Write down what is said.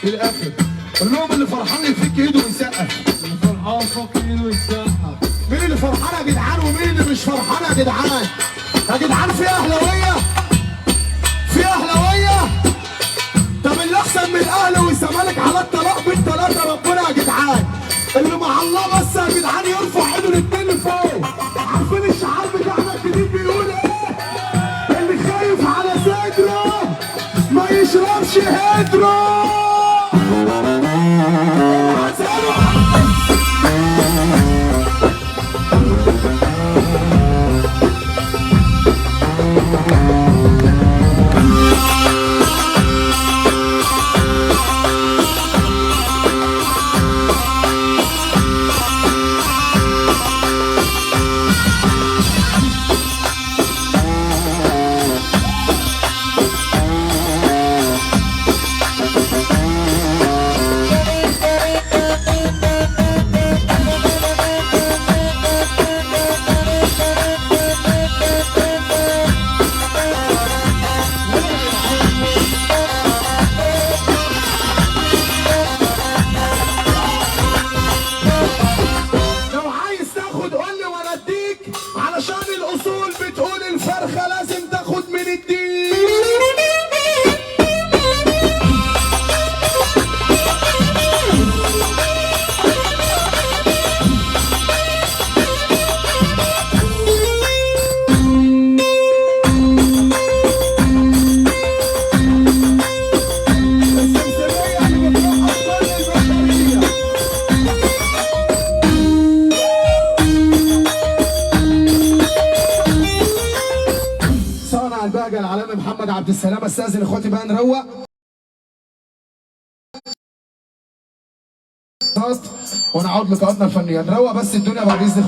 في الاخر قول لهم اللي فرحان يفك ايده ويسقف. اللي فرحان فك ايده ويسقف. مين اللي فرحان يا جدعان ومين اللي مش فرحان يا جدعان؟ يا جدعان في اهلاويه؟ في اهلاويه؟ طب اللي احسن من الاهلي والزمالك على الطلاق بالثلاثه ربنا يا جدعان. اللي مع الله بس يا جدعان يرفع ايده الاثنين لفوق. عارفين الشعار بتاعنا الجديد بيقول ايه؟ اللي خايف على صدره ما يشربش هدره. علشان الأصول بتقول الفرخة لازم تاخد من الدين. السمسمية اللي بتروح أطفال البشرية. صانع البهجة العالمي محمد عبد السلام. استاذن اخواتي بقى نروق ونعود لقاءاتنا الفنيه. نروق بس الدنيا بعد اذن